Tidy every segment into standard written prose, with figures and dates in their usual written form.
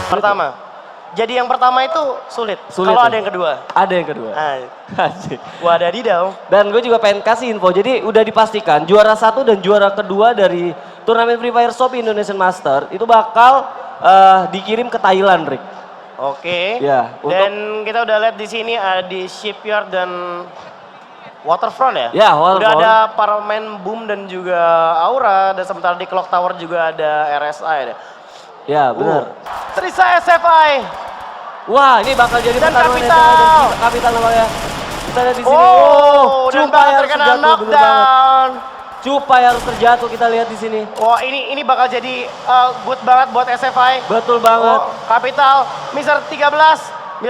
Pertama. Jadi yang pertama itu sulit. Kalau ada yang kedua. Ada yang kedua. Asik. Wadadidau. Dan gue juga pengen kasih info, jadi udah dipastikan juara 1 dan juara kedua dari turnamen Free Fire Shopee Indonesian Master itu bakal dikirim ke Thailand, Rick. Oke. Ya, Dan kita udah lihat di sini di Shipyard dan Waterfront ya? Ya, Waterfront. Udah ada Parlemen Boom dan juga Aura, dan sementara di Clock Tower juga ada RSI deh. Ya, benar. Trisa SFI. Wah, ini bakal jadi Dan pertarungan Kapital. Kapital namanya. Kita lihat di sini. Dan Cupai harus terkena terjatuh, bener banget. knockdown. Cupai harus terjatuh, kita lihat di sini. Wah, ini bakal jadi good banget buat SFI. Betul banget. Kapital, Mister 13.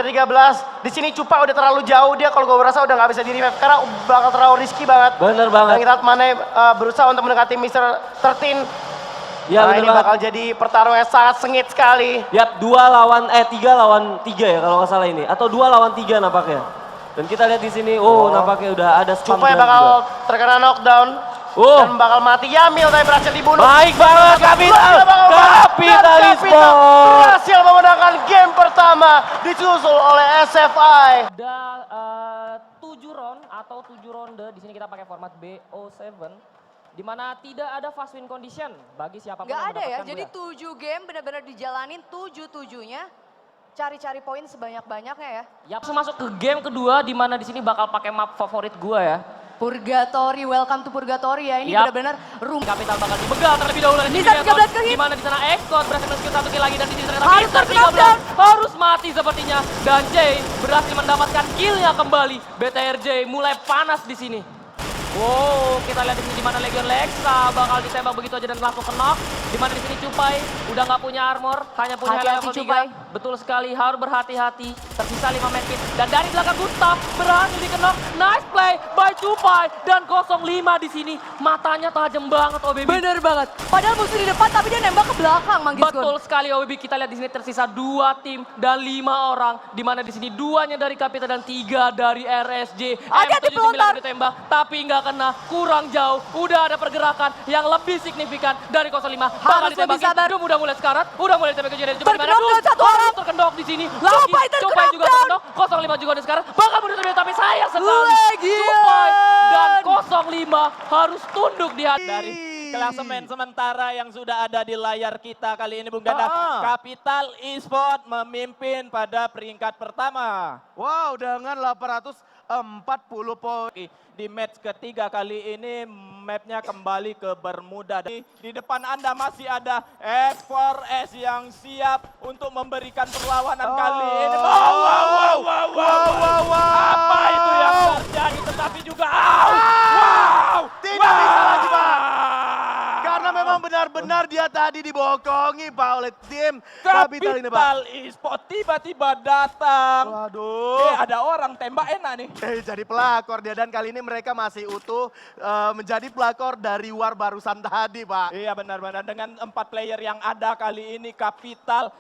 Di sini Cupa udah terlalu jauh, dia kalau gue merasa udah nggak bisa di revive karena bakal terlalu risky banget. Bener banget. Dan kita lihat Mane berusaha untuk mendekati Mister 13. Ya, Nah, bener ini banget. bakal jadi pertarungan yang sangat sengit sekali. Yap, 3 lawan 3 ya kalau nggak salah ini. Atau 2 lawan 3 nampaknya. Dan kita lihat di sini, nampaknya udah ada spam Cupa gun bakal juga. terkena knockdown. Dan bakal mati. Yamil tapi berhasil dibunuh. Baik banget Kapital. Kapital Esports berhasil memenangkan game pertama disusul oleh SFI. Ada 7 round atau 7 ronde. Di sini kita pakai format BO7. Di mana tidak ada fast win condition bagi siapapun Nggak yang ada ya, mendapatkan jadi buah. 7 game benar-benar dijalanin 7-7-nya. Cari-cari poin sebanyak-banyaknya ya. Yap, langsung masuk ke game kedua di mana di sini bakal pakai map favorit gua ya. Purgatory, welcome to Purgatory ya. Ini Yap. benar-benar room. Kapital bakal dibegal terlebih dahulu dari Nisa 13 ke hit. di mana di sana Ekot berhasil men-skill 1 kill lagi dan di sini ternyata Harus Mister terkena 13 harus mati sepertinya, dan Jay berhasil mendapatkan killnya kembali. BTRJ mulai panas di sini. Wow, kita lihat di sini di mana Legion Lexa bakal ditembak begitu aja dan langsung knock. Di mana di sini Cupai udah nggak punya armor, hanya punya Hati-hati, level 3. Cupai. Betul sekali, harus berhati-hati. Tersisa 5 medkit dan dari belakang Gustav berhasil dikenok. Nice play by Cupai dan 05 di sini. Matanya tajam banget OBB. Bener banget. Padahal musuh di depan tapi dia nembak ke belakang, Manggis Gun. Betul sekali OBB, kita lihat di sini tersisa 2 tim dan 5 orang. Di mana di sini 2-nya dari Kapita dan 3 dari RSJ. Hati-hati M79 pelontar. ditembak tapi nggak kena, kurang jauh. Udah ada pergerakan yang lebih signifikan dari 05. Bakal Harus lebih ditembakin. sabar. Udah mulai sekarat, udah mulai ditembak kejadian. Coba di mana? Terkendok Aduh, satu orang. terkendok di sini. Cupai Lagi Cupai juga terkendok. terkendok. 05 juga di sekarang. Bakal menutup tapi sayang sekali. Legion. Cupai dan 05 harus tunduk di hati. Dari klasemen sementara yang sudah ada di layar kita kali ini Bung Ganda. Kapital Esports memimpin pada peringkat pertama. Wow, dengan 840 poin. Di match ketiga kali ini mapnya kembali ke Bermuda. Di depan Anda masih ada X4S yang siap untuk memberikan perlawanan kali ini. Wow. Apa itu yang terjadi? Tetapi juga Tidak bisa lagi, Pak. Karena memang benar-benar dia tadi dibokongi, Pak, oleh tim Kapital ini, Pak. Kapital Esports tiba-tiba datang. Waduh. Ada orang tembak enak nih. Jadi pelakor dia, dan kali ini mereka masih utuh menjadi pelakor dari war barusan tadi, Pak. Iya benar-benar, dengan 4 player yang ada kali ini Kapital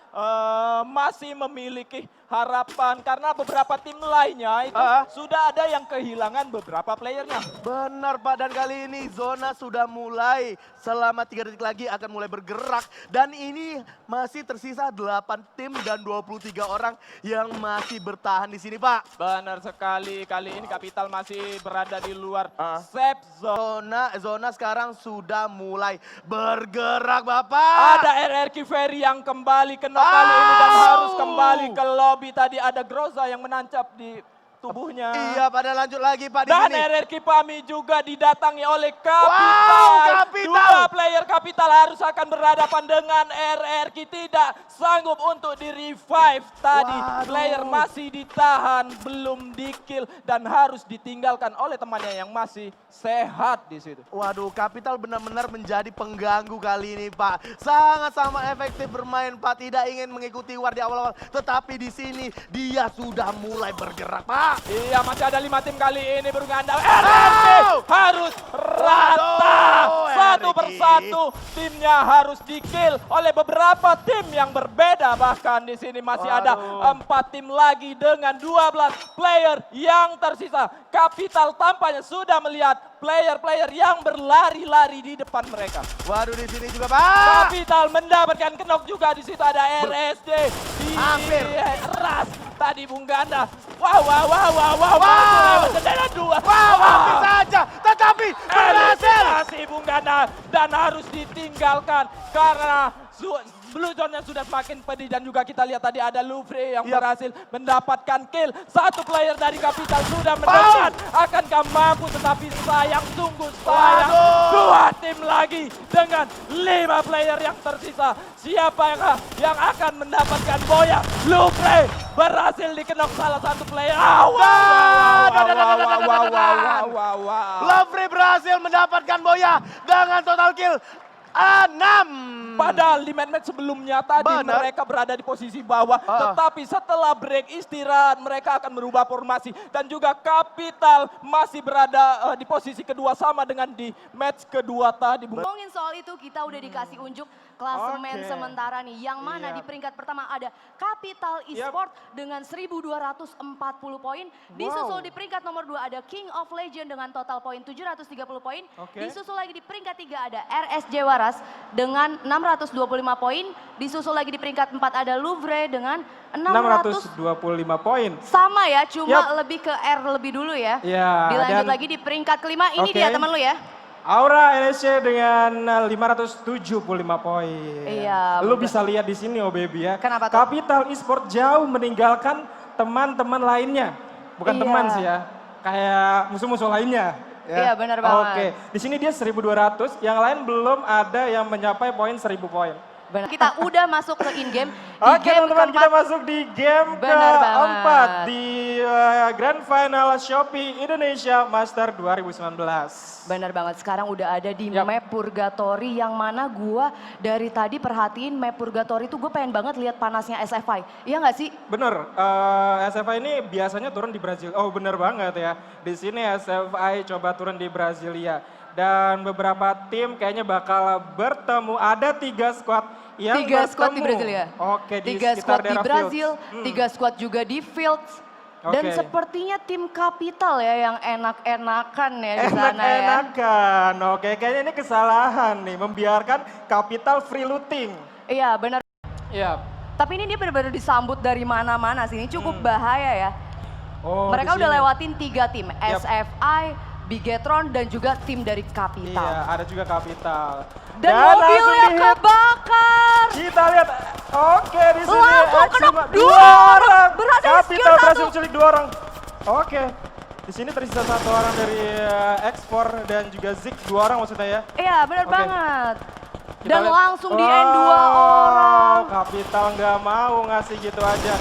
masih memiliki harapan karena beberapa tim lainnya itu sudah ada yang kehilangan beberapa playernya. Benar, Pak, dan kali ini zona sudah mulai, selama 3 detik lagi akan mulai bergerak, dan ini masih tersisa 8 tim dan 23 orang yang masih bertahan di sini, Pak. Benar sekali, kali ini Kapital masih berada di luar safe zone. Zona sekarang sudah mulai bergerak, Bapak. Ada RRQ Ferry yang kembali ke knock kali ini dan harus kembali ke lobby. Tadi ada Groza yang menancap di tubuhnya. Iya, pada lanjut lagi, Pak, di Dan sini. RRQ Pami juga didatangi oleh Kapital. Wow, Kapital. 2 player Kapital harus akan berhadapan dengan RRQ, tidak sanggup untuk di-revive. Tadi Waduh. player masih ditahan, belum di-kill dan harus ditinggalkan oleh temannya yang masih sehat di situ. Waduh, Kapital benar-benar menjadi pengganggu kali ini, Pak. Sangat-sangat efektif bermain, Pak. Tidak ingin mengikuti war di awal-awal, tetapi di sini dia sudah mulai bergerak, Pak. Iya, masih ada 5 tim kali ini berganda. RRQ harus rata. Satu persatu timnya harus di-kill oleh beberapa tim yang berbeda. Bahkan di sini masih ada 4 tim lagi dengan 12 player yang tersisa. Capital tampaknya sudah melihat player-player yang berlari-lari di depan mereka. Waduh, di sini juga, Pak. Capital mendapatkan knock juga, di situ ada RSJ. Hampir. Ras tadi Bung Ganda. Wow. Jendela 2. Wow, hampir saja. Tetapi berhasil. Eliminasi Bung Ganda dan harus ditinggalkan karena Blue Zone-nya sudah semakin pedih dan juga kita lihat tadi ada Louvre yang berhasil mendapatkan kill. Satu player dari Capital sudah mendekat. Akankah mampu, tetapi sayang, sungguh sayang. Dua tim lagi dengan 5 player yang tersisa. Siapa yang akan mendapatkan boya? Louvre berhasil dikenok salah satu player. Lovely berhasil mendapatkan boya dengan total kill 6. Padahal di match sebelumnya tadi mereka berada di posisi bawah. Tetapi setelah break istirahat mereka akan merubah formasi. Dan juga Capital masih berada di posisi kedua sama dengan di match kedua tadi. Ngomongin soal itu kita udah dikasih unjuk klasemen sementara nih. Yang mana di peringkat pertama ada Capital Esport dengan 1240 poin. Disusul di peringkat nomor 2 ada King of Legend dengan total poin 730 poin. Disusul lagi di peringkat 3 ada RSJ Waras dengan 625 poin. Disusul lagi di peringkat 4 ada Louvre dengan 625 poin. Sama ya, cuma lebih ke R lebih dulu ya. Dilanjut lagi di peringkat kelima, ini dia teman lu ya. Aura LSC dengan 575 poin. Iya. Lu bisa lihat di sini oh baby ya. Kenapa tuh? Capital Esport jauh meninggalkan teman-teman lainnya. Bukan teman sih ya. Kayak musuh-musuh lainnya. Iya benar banget. Oke, di sini dia 1200, yang lain belum ada yang mencapai poin 1000 poin. Benar. Kita udah masuk ke in-game. Oke teman-teman, kita masuk di game keempat di Grand Final Shopee Indonesia Master 2019. Benar banget, sekarang udah ada di map Purgatory yang mana gua dari tadi perhatiin map Purgatory itu gue pengen banget lihat panasnya SFI. Iya nggak sih? Bener, SFI ini biasanya turun di Brazil. Oh bener banget ya, di sini SFI coba turun di Brasilia. Dan beberapa tim kayaknya bakal bertemu, ada 3 squad yang 3 squad di bertemu. Brazil ya? Oke, di 3 sekitar squad di daerah Brazil, Fields. 3 squad juga di Fields. Dan sepertinya tim Capital ya yang enak-enakan ya di sana ya. Enak-enakan, oke kayaknya ini kesalahan nih, membiarkan Capital free looting. Iya benar. Iya. Tapi ini dia benar-benar disambut dari mana-mana sih, ini cukup bahaya ya. Oh, Mereka di udah sini. lewatin 3 tim, SFI, Bigetron dan juga tim dari Capital. Iya, ada juga Capital. Dan langsung mobilnya di-hit. kebakar. Kita lihat, oke di sini Langsung kena cuma 2 2 orang. Berhasil Capital skill berhasil 1. menculik 2 orang. Oke, di sini tersisa 1 orang dari Expor dan juga Zik, 2 orang maksudnya ya. Iya benar banget. Kita Dan lihat. langsung di end 2 orang. Capital nggak mau ngasih gitu aja.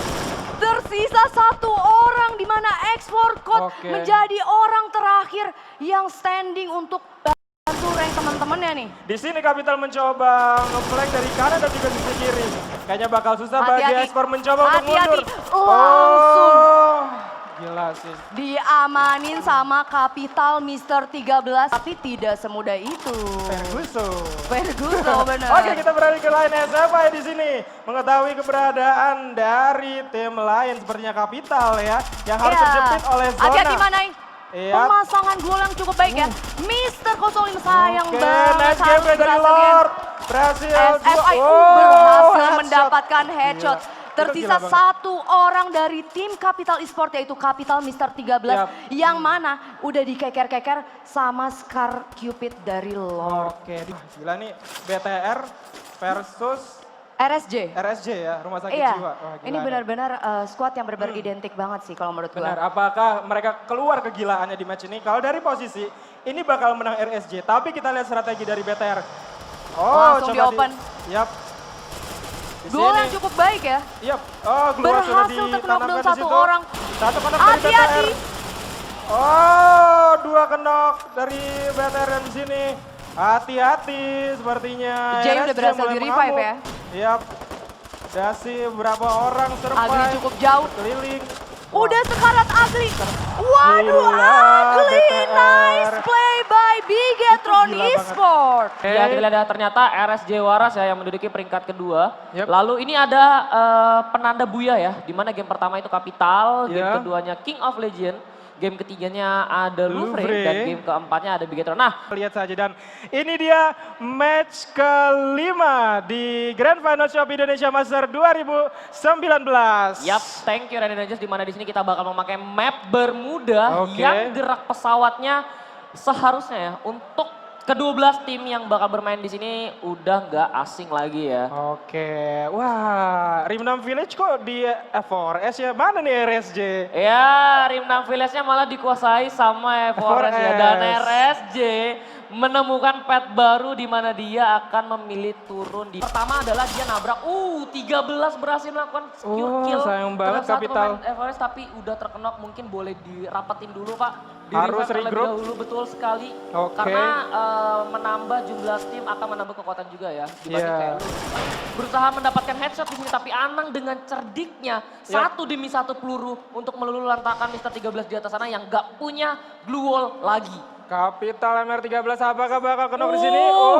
Tersisa 1 orang di mana Export Code menjadi orang terakhir yang standing untuk bantu rank teman-temannya nih. Di sini Capital mencoba nge-flank dari kanan dan juga sisi kiri. Kayaknya bakal susah bagi Expor mencoba untuk mundur. Langsung Gila sih. diamanin sama Capital Mr. 13. Tapi tidak semudah itu. Ferguson benar. Oke, kita beralih ke line SFI di sini. Mengetahui keberadaan dari tim lain sepertinya Capital ya, yang harus terjepit oleh zona. Hati-hati Manai. Iya. Pemasangan gol yang cukup baik ya. Mr. 05 sayang banget nice harus game dari berhasil Lord. Berhasil. SFI berhasil mendapatkan headshot. Tersisa 1 orang dari tim Capital Esport yaitu Capital Mr. 13 yang mana udah dikeker-keker sama Scar Cupid dari Lord. Oke, gila nih BTR versus RSJ ya, Rumah Sakit iya. Jiwa. Wah, gila Ini nih. benar-benar squad yang benar-benar identik banget sih kalau menurut Benar, gua. apakah mereka keluar kegilaannya di match ini? Kalau dari posisi, ini bakal menang RSJ. Tapi kita lihat strategi dari BTR. Langsung di open. Yap. Gol yang cukup baik ya. Yap. Oh, keluar sudah Berhasil terkena ditanamkan down di 1 situ. orang. 1 knock dari Hati-hati. BTR. Oh, 2 knock dari BTR dan di sini. Hati-hati sepertinya. Jay udah RSJ berhasil mulai di revive mengamuk. ya. Yap. Dasi beberapa orang survive. Agri cukup jauh. Keliling. Udah sekarat ugly. Waduh, Gila, ugly. BTR. Nice play by Bigetron Gila banget. Esport. Ya kita lihat ternyata RSJ Waras ya yang menduduki peringkat kedua. Yep. Lalu ini ada penanda Buya ya, di mana game pertama itu Capital, game Ya. keduanya King of Legend, game ketiganya ada Louvre, Louvre. dan game keempatnya ada Bigetron. Nah, Lihat saja dan ini dia match kelima di Grand Final Shop Indonesia Master 2019. yap, thank you Randy Rangers, di mana di sini kita bakal memakai map Bermuda Oke. yang gerak pesawatnya seharusnya ya untuk ke-12 tim yang bakal bermain di sini udah nggak asing lagi ya. Oke, wah Rimnam Village kok di F4S ya? Mana nih RSJ? Ya, Rimnam Village-nya malah dikuasai sama F4S ya. Dan RSJ menemukan pet baru di mana dia akan memilih turun di... Pertama adalah dia nabrak, 13 berhasil melakukan secure kill. sayang banget terhadap satu Capital. pemain F4S tapi udah terkenok, mungkin boleh dirapetin dulu Pak. Harus Di-revive terlebih regroup. dahulu, betul sekali. Oke. Karena menambah jumlah tim akan menambah kekuatan juga ya. Dibanding Iya. kayak lu. Berusaha mendapatkan headshot di sini, tapi Anang dengan cerdiknya satu demi satu peluru untuk meluluh lantakan Mister 13 di atas sana yang gak punya glue wall lagi. Capital MR13 apakah bakal kena di sini? Oh.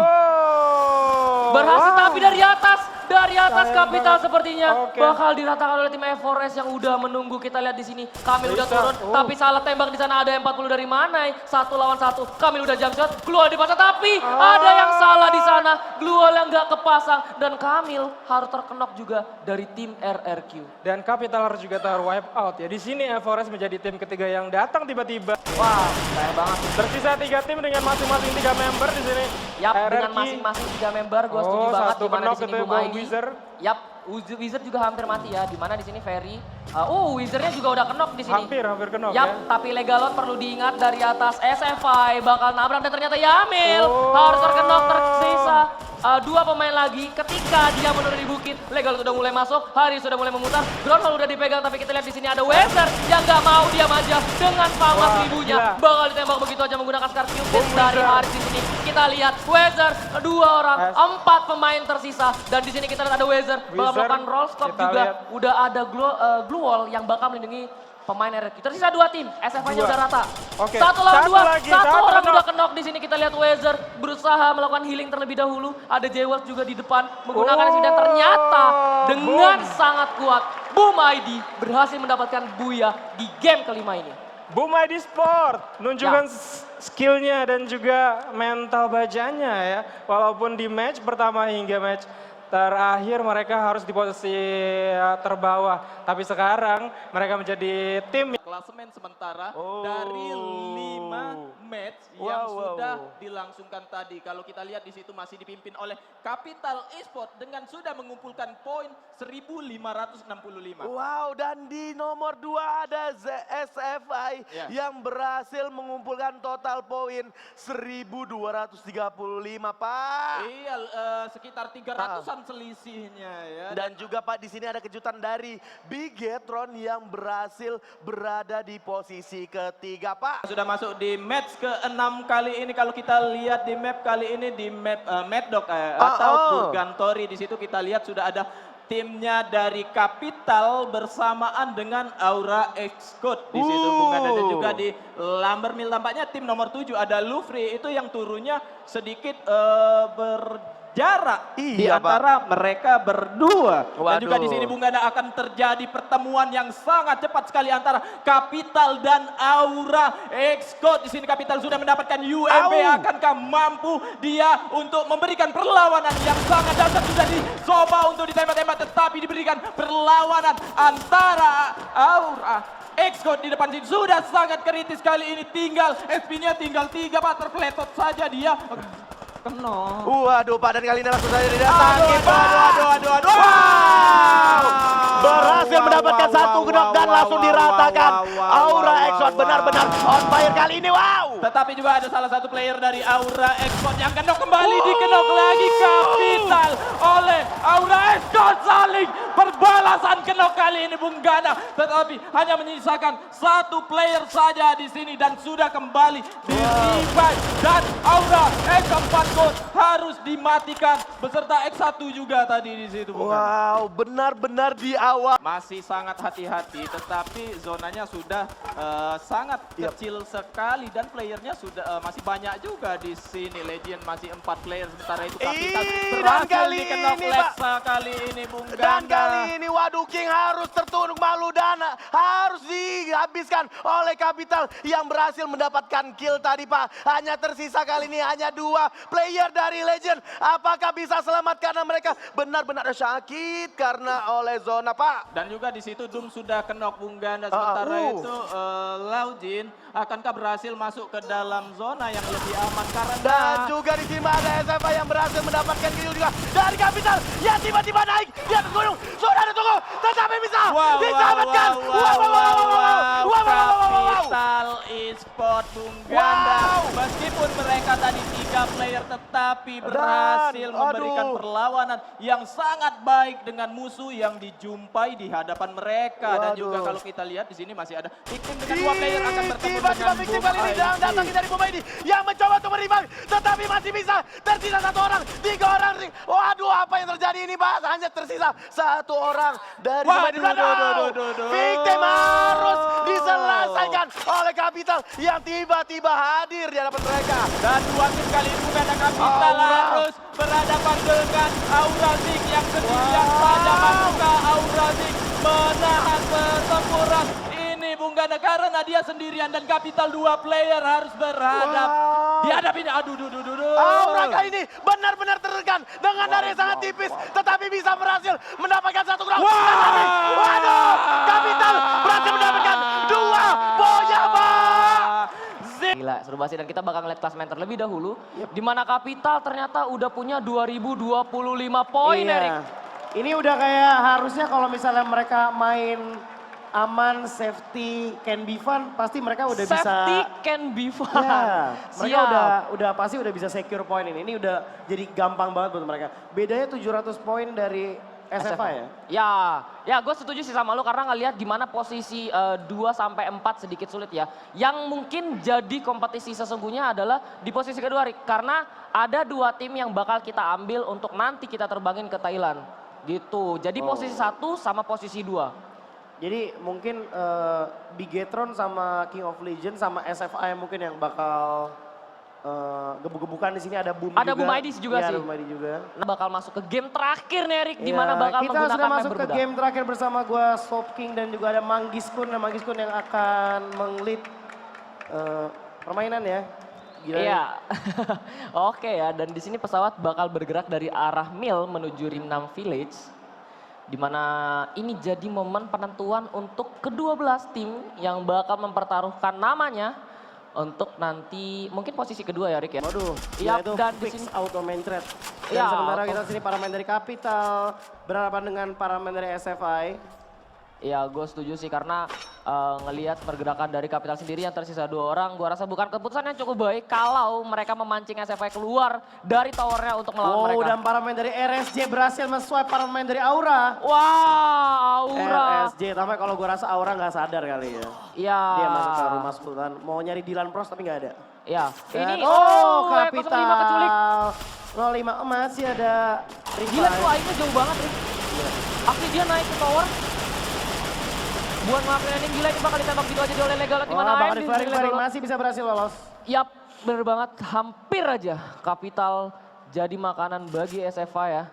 Oh. Berhasil Wah. tapi dari atas Sayang Capital banget. sepertinya Oke. bakal diratakan oleh tim F4S yang udah menunggu. Kita lihat di sini Kamil udah Bisa. turun, Oh. tapi salah tembak di sana. Ada 40 dari mana? 1 lawan 1. Kamil udah jump shot, keluar dipasang, tapi ada yang salah di sana. Glue wall yang nggak kepasang dan Kamil harus terkenok juga dari tim RRQ. Dan Capital harus juga wipe out ya. Di sini F4S menjadi tim ketiga yang datang tiba-tiba. Wah, sayang banget. Tersisa 3 tim dengan masing-masing 3 member di sini. Yap, dengan RRQ. masing-masing 3 member, gue setuju Oh, banget. satu Di mana kenok di sini itu Boom Bang ID. Wizard. Yap, Wizard juga hampir mati ya. Di mana di sini Ferry. Wizardnya juga udah kenok di sini. Hampir kenok Yap, ya. tapi Legalon perlu diingat dari atas SFI bakal nabrak dan ternyata Yamil Oh. harus terkenok. Tersisa 2 pemain lagi. Ketika dia menurun di bukit, Legalon sudah mulai masuk, Hari sudah mulai memutar, Groundhog udah dipegang, tapi kita lihat di sini ada Wezer yang nggak mau diam aja dengan panglas Wah, ribunya gila. bakal ditembak begitu aja menggunakan Scar Cupid dari Wizard. Haris di sini. Kita lihat Wezer 2 orang, 4 pemain tersisa dan di sini kita lihat ada Wezer bakal Wizard, melakukan roll stop kita juga. lihat. Udah ada glue wall yang bakal melindungi pemain RRQ. Tersisa 2 tim, SFI-nya Dua. udah rata. Oke, 1 lawan satu 2, lagi, 1 satu orang kenok. udah kenok di sini. Kita lihat Wezer berusaha melakukan healing terlebih dahulu. Ada J-Wolf juga di depan menggunakan Oh, sini dan ternyata dengan boom. sangat kuat Boom ID berhasil mendapatkan Buya di game kelima ini. Boom ID Sport nunjukkan Ya. skillnya dan juga mental bajanya ya. Walaupun di match pertama hingga match terakhir mereka harus di posisi terbawah. Tapi sekarang mereka menjadi tim Klasemen sementara dari 5 match Wow, yang wow, sudah wow. dilangsungkan tadi. Kalau kita lihat di situ masih dipimpin oleh Capital Esport dengan sudah mengumpulkan poin 1565. Wow, dan di nomor 2 ada ZSFI Ya. yang berhasil mengumpulkan total poin 1235, Pak. Iya, sekitar 300-an selisihnya ya. Dan juga Pak di sini ada kejutan dari Bigetron yang berhasil berada di posisi ketiga, Pak. Sudah masuk di match ke-6 kali ini. Kalau kita lihat di map kali ini di map Mad Dog atau Purgantori, di situ kita lihat sudah ada timnya dari Capital bersamaan dengan Aura X-Code di situ Bunga, dan juga di Lambermill tampaknya tim nomor 7 ada Louvre itu yang turunnya sedikit berjarak di Iya, Pak. antara mereka berdua. Dan Waduh. juga di sini Bunga akan terjadi pertemuan yang sangat cepat sekali antara Capital dan Aura X-Code. Di sini Capital sudah mendapatkan UMP, akankah mampu dia untuk memberikan perlawanan yang sangat dahsyat? Sudah dicoba untuk ditembak-tembak tetapi diberikan perlawanan antara Aura X-Code di depan sini sudah sangat kritis kali ini. Tinggal SP-nya tinggal 3, Pak, terpeletot saja dia. Kena. Waduh, Pak, dan kali ini langsung saja didatangi, Pak. Aduh. Wow! Berhasil mendapatkan satu knock dan langsung diratakan. Aura Exxon benar-benar on fire kali ini, wow! Tetapi juga ada salah satu player dari Aura Export yang kenok kembali, dikenok lagi Kapital oleh Aura Export. Saling berbalasan kenok kali ini Bung Gana. Tetapi hanya menyisakan satu player saja di sini dan sudah kembali di revive. Dan Aura Export Gold harus dimatikan beserta X1 juga tadi di situ Bung Gana. Wow, benar-benar di awal. Masih sangat hati-hati, tetapi zonanya sudah sangat kecil sekali dan playernya sudah masih banyak juga di sini. Legend masih 4 player, sementara itu Kapital Dan berhasil kali dikenok ini, Pak. Lexa kali ini Bung Ganda. Dan kali ini waduh King harus tertunduk malu dan harus dihabiskan oleh Kapital yang berhasil mendapatkan kill tadi Pak. Hanya tersisa kali ini hanya 2 player dari Legend. Apakah bisa selamat karena mereka benar-benar sakit karena oleh zona Pak. Dan juga di situ Doom sudah kenok Bung Ganda. Sementara itu Laujin akankah berhasil masuk ke dalam zona yang lebih aman karena Dan juga di sini ada SFA yang berhasil mendapatkan kill juga dari Kapital yang tiba-tiba naik di atas gunung. Sudah ditunggu tetapi bisa diselamatkan. Kapital Esport Bung Ganda. Meskipun mereka tadi 3 player tetapi berhasil memberikan perlawanan yang sangat baik dengan musuh yang dijumpai di hadapan mereka. Dan juga kalau kita lihat di sini masih ada Victim dengan 2 player akan bertemu Tiba-tiba dengan Victim kali ini datangnya dari Bumba ini yang mencoba untuk merevive tetapi masih bisa tersisa 1 orang, 3 orang. Waduh, apa yang terjadi ini Pak? Hanya tersisa 1 orang dari Bumba di sana. Victim harus diselesaikan oleh Kapital yang tiba-tiba hadir di hadapan mereka. Dan 2 tim kali ini bukan Kapital harus berhadapan dengan Aurazik yang sendirian saja masuk ke Aurazik menahan pertempuran ini Bung Ganda karena dia sendirian dan Kapital 2 player harus berhadap. Dihadapinya aduh. Aura kali ini benar-benar tertekan dengan darah yang sangat tipis tetapi bisa berhasil mendapatkan 1 crown. Waduh, Kapital berhasil mendapatkan 2 boya Pak. Gila, seru banget sih. Dan kita bakal ngeliat klasmen terlebih dahulu. Di mana Kapital ternyata udah punya 2025 poin, Erik. Ini udah kayak harusnya kalau misalnya mereka main aman, safety, can be fun, pasti mereka udah bisa. Safety can be fun. Ya, mereka Siap. udah pasti udah bisa secure poin ini. Ini udah jadi gampang banget buat mereka. Bedanya 700 poin dari SFA ya? Ya gue setuju sih sama lu karena ngelihat gimana posisi 2 sampai 4 sedikit sulit ya. Yang mungkin jadi kompetisi sesungguhnya adalah di posisi kedua Rick. Karena ada 2 tim yang bakal kita ambil untuk nanti kita terbangin ke Thailand. Gitu, jadi posisi 1 sama posisi 2. Jadi mungkin Bigetron sama King of Legends sama SFA yang mungkin yang bakal gebuk-gebukan di sini ada Boom juga. Ada Boom IDs juga sih. Ada Boom ID juga. Nah, bakal masuk ke game terakhir nih Erik, di Ya, mana bakal kita menggunakan sudah masuk member ke muda. game terakhir bersama gue Soap King dan juga ada Manggiskun. Dan Manggiskun yang akan meng-lead permainan ya. Gila Iya. Oke ya, dan di sini pesawat bakal bergerak dari arah Mil menuju Rimnam Village. Di mana ini jadi momen penentuan untuk ke-12 tim yang bakal mempertaruhkan namanya untuk nanti mungkin posisi kedua ya Rick ya. Waduh, Yap, itu dan di fix sini auto main trade. Dan Ya, sementara auto. kita sini para main dari Kapital berhadapan dengan para main dari SFI. ya gue setuju sih karena ngelihat pergerakan dari Kapital sendiri yang tersisa 2 orang. Gue rasa bukan keputusan yang cukup baik kalau mereka memancing SFI keluar dari towernya untuk melawan mereka. Dan para main dari RSJ berhasil men-swipe para main dari Aura. Wah, Aura. RSJ, tapi kalau gue rasa Aura nggak sadar kali ya. Iya. Dia masuk ke rumah Sultan, mau nyari Dylan Pros tapi nggak ada. Ya, Dan, ini Kapital 05 keculik. 05 masih ada Gila tuh aimnya jauh banget Rick. Pasti dia naik ke tower. Buat nge-planning gila ini bakal ditembak gitu aja di oleh legal. Gimana bakal aim di di flaring legal. masih bisa berhasil lolos. Yap, bener banget. Hampir aja Kapital jadi makanan bagi SFI ya.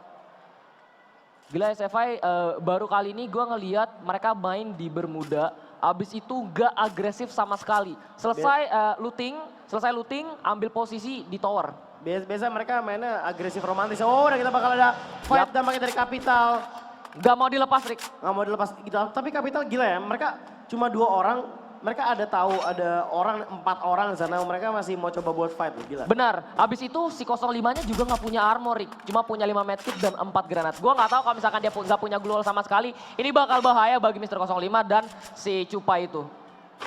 Gila SFI baru kali ini gue ngeliat mereka main di Bermuda. Abis itu gak agresif sama sekali. Selesai looting, ambil posisi di tower. Biasa mereka mainnya agresif romantis. Oh, udah kita bakal ada fight dampaknya dari Kapital. Gak mau dilepas Rick. Nggak mau dilepas gitu. Tapi Kapital gila ya, mereka cuma 2 orang. Mereka ada 4 orang di sana. Mereka masih mau coba buat fight, gila. Benar, abis itu si 05-nya juga nggak punya armor, Rick. Cuma punya 5 medkit dan 4 granat. Gua nggak tahu kalau misalkan dia nggak punya glue sama sekali, ini bakal bahaya bagi Mr. 05 dan si Cupa itu.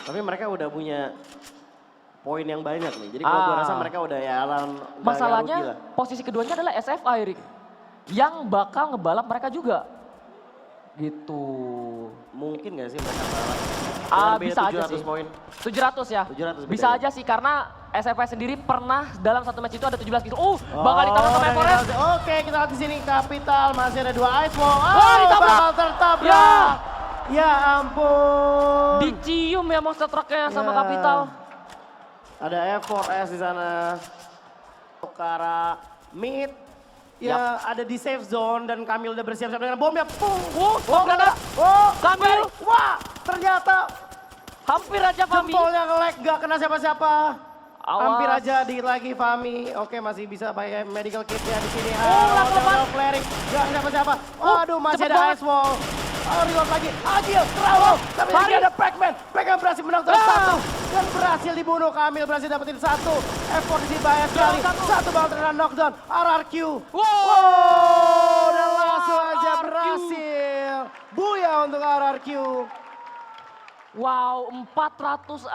Tapi mereka udah punya poin yang banyak nih. Jadi kalau gue rasa mereka udah ya Masalahnya posisi keduanya adalah SFI, Rick. Yang bakal ngebalap mereka juga. Gitu. Mungkin gak sih mereka balap? Bisa aja sih. Poin. 700 ya? 700 bisa beda. aja sih karena SFI sendiri pernah dalam satu match itu ada 17 kill. Bakal ditabrak sama Forest. Oke, kita lihat di sini Capital masih ada 2 Ice Wall. ditabrak. Bakal tertabrak. Ya ampun. Dicium ya monster trucknya sama Ya. Capital. Ada F4S di sana. Ke arah mid. Ya ada di safe zone dan Kamil udah bersiap-siap dengan bomnya. Bom granat. Kamil. Wah, ternyata Hampir aja Fami. jempolnya nge-lag gak kena siapa-siapa. Awas. Hampir aja dikit lagi Fami. Oke, masih bisa pakai medical kitnya di sini. lakukan. Flaring. Gak siapa-siapa. Aduh, masih cepet ada banget. ice wall. Reload lagi. Agil, terawal. Tapi Mari. ini ada Pac-Man. Pac-Man berhasil menang terus satu. Dan berhasil dibunuh. Kamil berhasil dapetin satu. Effort di bahaya sekali. Satu bal terkena knockdown. RRQ. Wow. Dan langsung aja RRQ. berhasil. Buya untuk RRQ. Wow, 460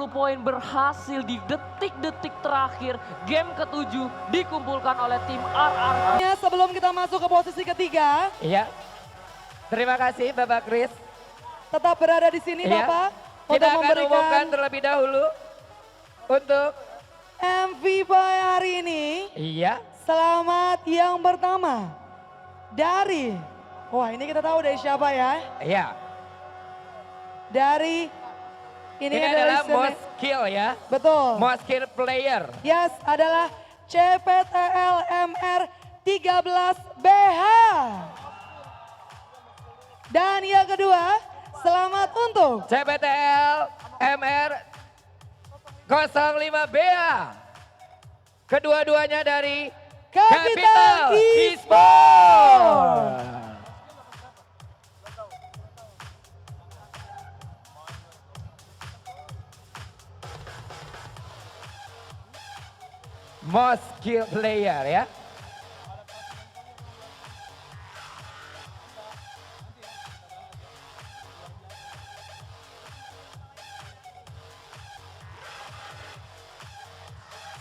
poin berhasil di detik-detik terakhir. Game ke-7 dikumpulkan oleh tim RR. Sebelum kita masuk ke posisi ketiga, Iya. Terima kasih Bapak Kris. tetap berada di sini Iya. Bapak. Kita Untuk akan umumkan memberikan terlebih dahulu untuk MVP hari ini. iya. Selamat yang pertama dari, wah ini kita tahu dari siapa ya. Iya. Dari, ini adalah listener- most kill ya. Betul. Most kill player. Yes, adalah CPTL MR 13BH. Dan yang kedua, selamat untuk CPTL MR 05BA. Kedua-duanya dari Capital Esports. Most skill player ya.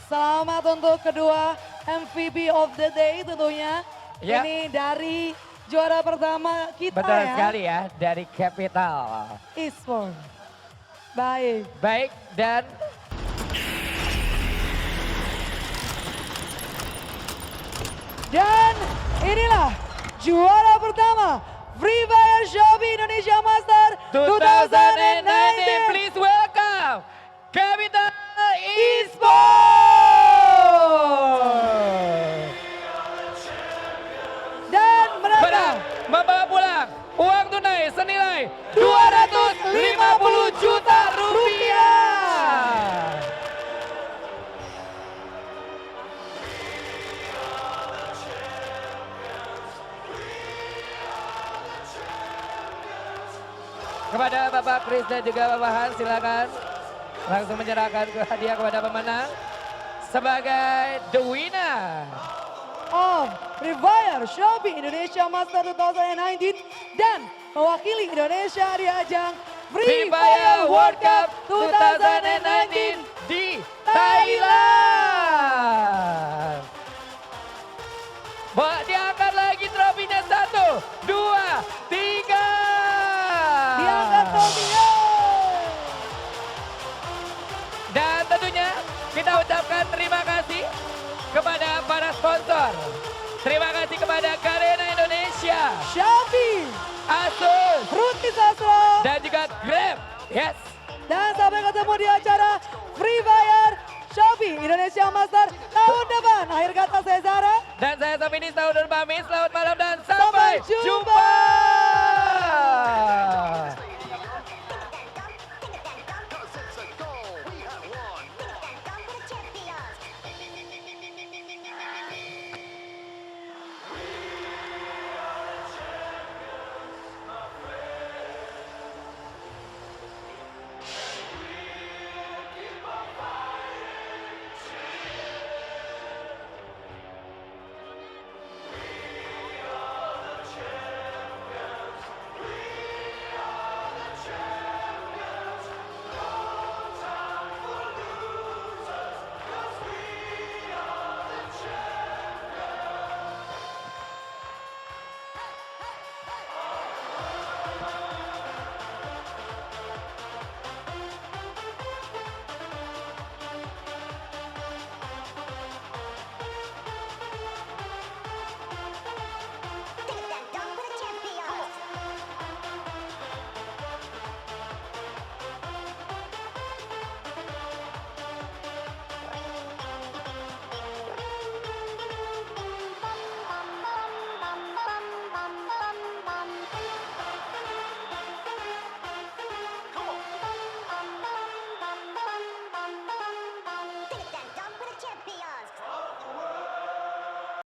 Selamat untuk kedua MVP of the day tentunya. Ya. Ini dari juara pertama kita Betul ya. sekali ya dari Capital. Esports. Baik. Baik dan Dan inilah juara pertama Free Fire Shopee Indonesia Master 2019, please welcome Capital Esports. Dan mereka Menang membawa pulang uang tunai senilai 250 juta rupiah. Kepada Bapak Kris dan juga Bapak Hans, silakan langsung menyerahkan hadiah kepada pemenang sebagai the winner. of Free Fire Shopee Indonesia Master 2019 dan mewakili Indonesia di ajang Free Fire World Cup 2019 di Thailand. Diangkat lagi trofinya 1, 2, 3. Diangkat trofinya. Dan tentunya kita ucapkan terima kasih kepada para sponsor. Terima kasih kepada Garena Indonesia, Shopee, Asus, Fruity Sastro, dan juga Grab. Yes. dan sampai ketemu di acara Free Fire Shopee Indonesia Master tahun depan. Akhir kata saya Zara. Dan saya Sofini, tahun pamit. Selamat malam dan Sampai sampai jumpa. jumpa.